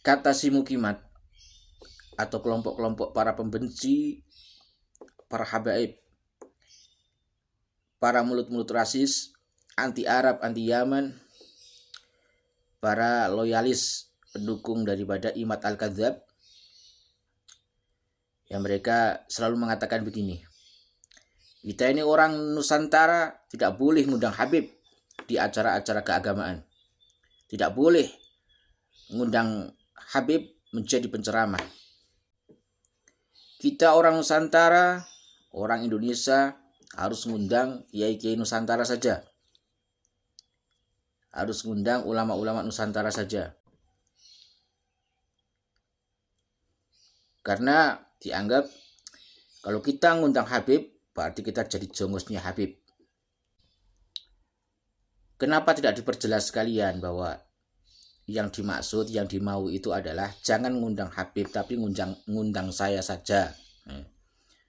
kata si Mukimat atau kelompok-kelompok para pembenci, para habaib, para mulut-mulut rasis, anti Arab, anti Yaman, para loyalis pendukung daripada Imad Al-Kadzab, yang mereka selalu mengatakan begini, kita ini orang Nusantara tidak boleh ngundang Habib di acara-acara keagamaan, tidak boleh ngundang Habib menjadi penceramah. Kita orang Nusantara, orang Indonesia harus ngundang kiai-kiai Nusantara saja, harus ngundang ulama-ulama Nusantara saja, karena dianggap kalau kita ngundang Habib berarti kita jadi jongosnya Habib. Kenapa tidak diperjelas sekalian bahwa yang dimaksud, yang dimau itu adalah jangan ngundang Habib tapi ngundang saya saja,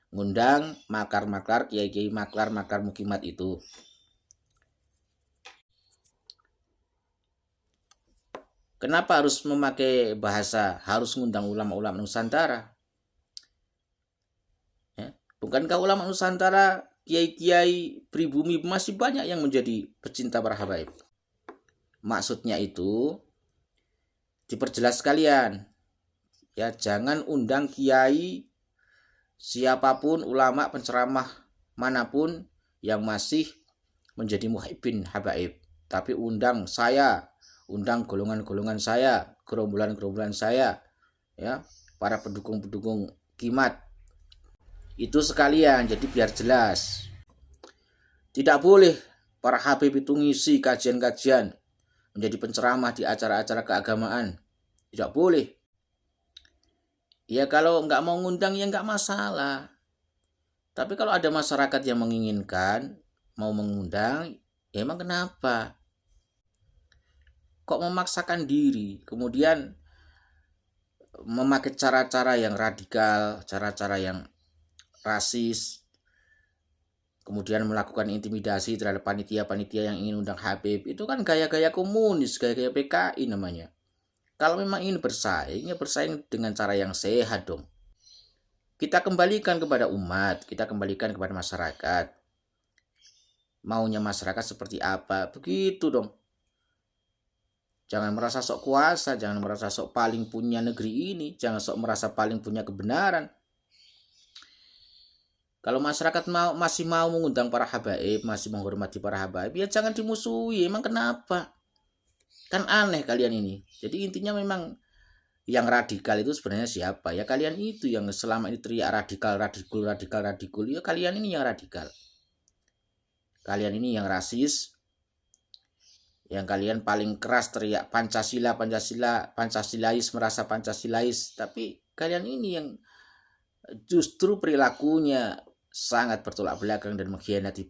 ngundang makar-makar, kiai-kiai makar Mukimat itu. Kenapa harus memakai bahasa harus ngundang ulama-ulama Nusantara? Ya, bukankah ulama Nusantara, kiai-kiai pribumi masih banyak yang menjadi pecinta para habaib? Maksudnya itu diperjelas sekalian. Ya, jangan undang kiai siapapun, ulama, penceramah manapun yang masih menjadi muhibbin habaib, tapi undang saya, undang golongan-golongan saya, gerombolan-gerombolan saya, ya, para pendukung-pendukung Kimat itu sekalian, jadi biar jelas. Tidak boleh para habib itu ngisi kajian-kajian, menjadi penceramah di acara-acara keagamaan, tidak boleh. Ya kalau nggak mau ngundang ya nggak masalah, tapi kalau ada masyarakat yang menginginkan mau mengundang, ya emang kenapa? Kok memaksakan diri, kemudian memakai cara-cara yang radikal, cara-cara yang rasis, kemudian melakukan intimidasi terhadap panitia-panitia yang ingin undang Habib, itu kan gaya-gaya komunis, gaya-gaya PKI namanya. Kalau memang ingin bersaing, ya bersaing dengan cara yang sehat dong. Kita kembalikan kepada umat, kita kembalikan kepada masyarakat. Maunya masyarakat seperti apa, begitu dong. Jangan merasa sok kuasa, jangan merasa sok paling punya negeri ini, jangan sok merasa paling punya kebenaran. Kalau masyarakat masih mau mengundang para habaib, masih menghormati para habaib, ya jangan dimusuhi. Emang kenapa? Kan aneh kalian ini. Jadi intinya memang yang radikal itu sebenarnya siapa? Ya kalian itu yang selama ini teriak radikal, radikal. Ya kalian ini yang radikal. Kalian ini yang rasis, yang kalian paling keras teriak Pancasila, Pancasilais, merasa Pancasilais, tapi kalian ini yang justru perilakunya sangat bertolak belakang dan mengkhianati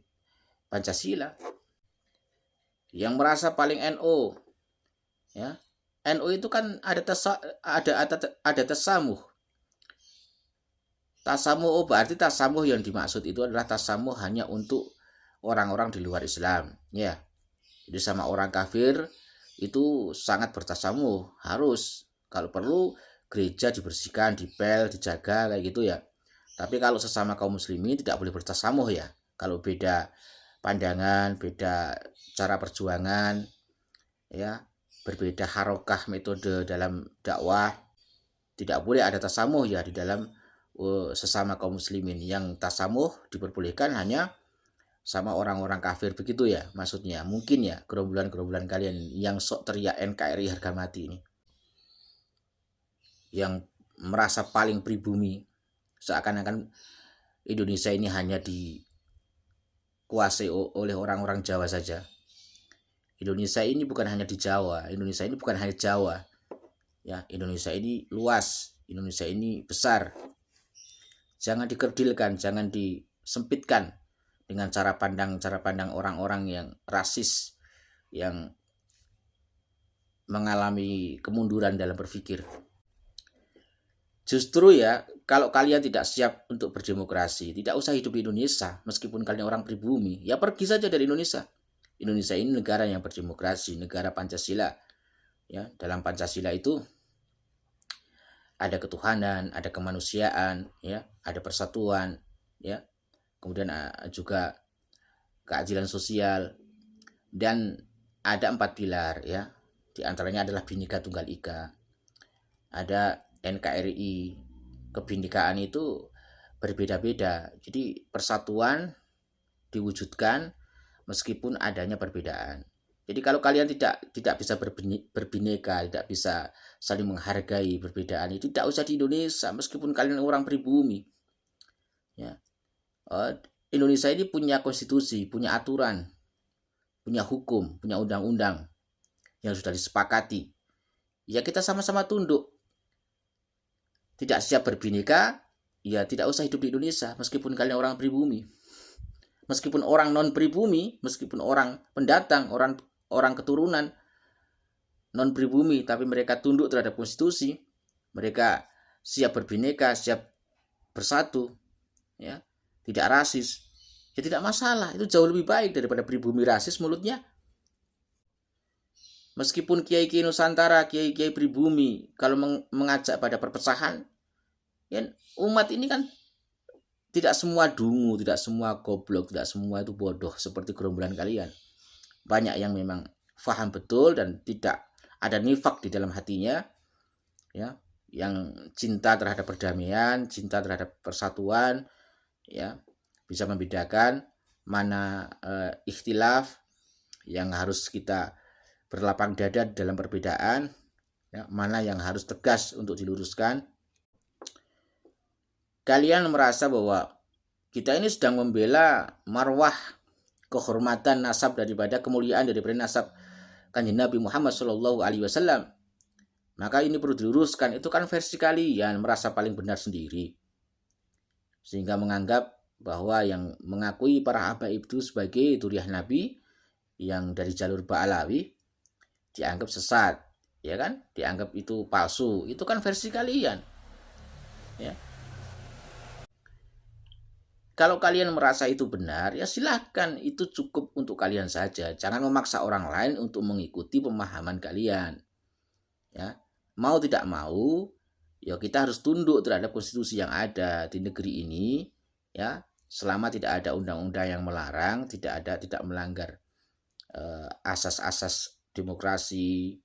Pancasila. Yang merasa paling NO, ya, NO itu kan ada tasamuh. Tasamuh berarti tasamuh yang dimaksud itu adalah tasamuh hanya untuk orang-orang di luar Islam, ya. Jadi sama orang kafir itu sangat bertasamuh, harus kalau perlu gereja dibersihkan, dipel, dijaga kayak gitu ya. Tapi kalau sesama kaum muslimin tidak boleh bertasamuh ya. Kalau beda pandangan, beda cara perjuangan, ya, berbeda harokah metode dalam dakwah, tidak boleh ada tasamuh ya di dalam sesama kaum muslimin. Yang tasamuh diperbolehkan hanya sama orang-orang kafir, begitu ya maksudnya. Mungkin ya gerombolan-gerombolan kalian yang sok teriak NKRI harga mati ini, yang merasa paling pribumi, seakan-akan Indonesia ini hanya dikuasai oleh orang-orang Jawa saja. Indonesia ini bukan hanya di Jawa, Indonesia ini bukan hanya Jawa, ya, Indonesia ini luas, Indonesia ini besar. Jangan dikerdilkan, jangan disempitkan dengan cara pandang orang-orang yang rasis, yang mengalami kemunduran dalam berpikir. Justru ya, kalau kalian tidak siap untuk berdemokrasi, tidak usah hidup di Indonesia, meskipun kalian orang pribumi, ya pergi saja dari Indonesia. Indonesia ini negara yang berdemokrasi, negara Pancasila. Ya, dalam Pancasila itu ada ketuhanan, ada kemanusiaan, ya, ada persatuan, ya, kemudian juga keadilan sosial, dan ada 4 pilar, ya. Di antaranya adalah Bhinneka Tunggal Ika, ada NKRI. Kebinekaan itu berbeda-beda, jadi persatuan diwujudkan meskipun adanya perbedaan. Jadi kalau kalian tidak bisa berbineka, tidak bisa saling menghargai perbedaan itu, tidak usah di Indonesia meskipun kalian orang pribumi. Ya. Indonesia ini punya konstitusi, punya aturan, punya hukum, punya undang-undang yang sudah disepakati. Ya kita sama-sama tunduk. Tidak siap berbineka, ya tidak usah hidup di Indonesia meskipun kalian orang pribumi. Meskipun orang non pribumi, meskipun orang pendatang, orang keturunan non pribumi, tapi mereka tunduk terhadap konstitusi, mereka siap berbineka, siap bersatu, ya, tidak rasis, ya tidak masalah. Itu jauh lebih baik daripada pribumi rasis mulutnya. Meskipun kiai-kiai Nusantara, kiai-kiai pribumi kalau mengajak pada perpecahan, ya umat ini kan tidak semua dungu, tidak semua goblok, tidak semua itu bodoh seperti gerombolan kalian. Banyak yang memang faham betul dan tidak ada nifak di dalam hatinya, ya, yang cinta terhadap perdamaian, cinta terhadap persatuan, ya, bisa membedakan mana ikhtilaf yang harus kita berlapang dada dalam perbedaan, ya, mana yang harus tegas untuk diluruskan. Kalian merasa bahwa kita ini sedang membela marwah, kehormatan nasab daripada kemuliaan daripada nasab Kanjeng Nabi Muhammad SAW. Maka ini perlu diluruskan. Itu kan versi kalian merasa paling benar sendiri, sehingga menganggap bahwa yang mengakui para habaib itu sebagai duriah Nabi yang dari jalur Ba'alawi dianggap sesat, ya kan, dianggap itu palsu. Itu kan versi kalian, ya. Kalau kalian merasa itu benar, ya silahkan, itu cukup untuk kalian saja. Jangan memaksa orang lain untuk mengikuti pemahaman kalian. Ya, mau tidak mau, ya kita harus tunduk terhadap konstitusi yang ada di negeri ini, ya. Selama tidak ada undang-undang yang melarang, tidak melanggar asas-asas demokrasi,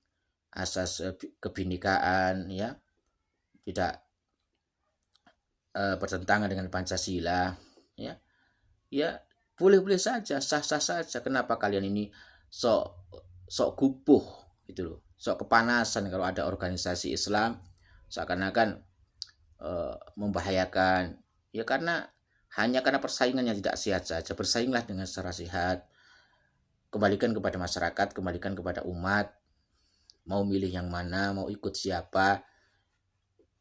asas kebinekaan, ya, tidak bertentangan dengan Pancasila, ya, ya boleh-boleh saja, sah-sah saja. Kenapa kalian ini sok gupuh gitu loh, sok kepanasan kalau ada organisasi Islam seakan-akan membahayakan, ya karena hanya karena persaingannya tidak sehat saja. Bersainglah dengan secara sehat, kembalikan kepada masyarakat, kembalikan kepada umat, mau milih yang mana, mau ikut siapa,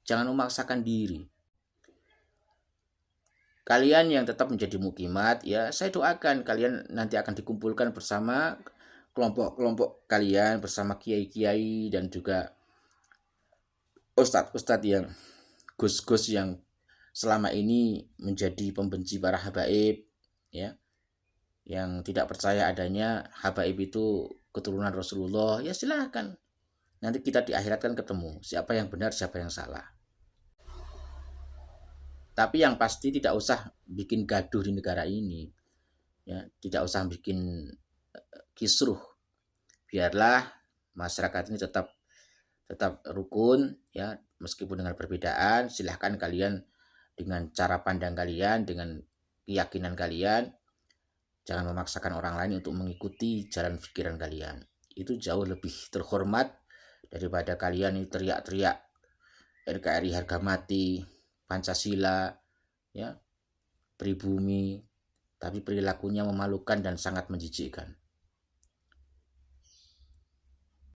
jangan memaksakan diri. Kalian yang tetap menjadi mukimat, ya saya doakan kalian nanti akan dikumpulkan bersama kelompok-kelompok kalian, bersama kiai-kiai dan juga ustadz-ustadz yang gus-gus yang selama ini menjadi pembenci para habaib, ya, yang tidak percaya adanya habaib itu keturunan Rasulullah. Ya silahkan, nanti kita di akhirat kan ketemu siapa yang benar, siapa yang salah. Tapi yang pasti tidak usah bikin gaduh di negara ini, ya, tidak usah bikin kisruh. Biarlah masyarakat ini tetap rukun, ya, meskipun dengan perbedaan. Silahkan kalian dengan cara pandang kalian, dengan keyakinan kalian, jangan memaksakan orang lain untuk mengikuti jalan pikiran kalian. Itu jauh lebih terhormat daripada kalian ini teriak-teriak NKRI harga mati, Pancasila, ya, pribumi, tapi perilakunya memalukan dan sangat menjijikkan.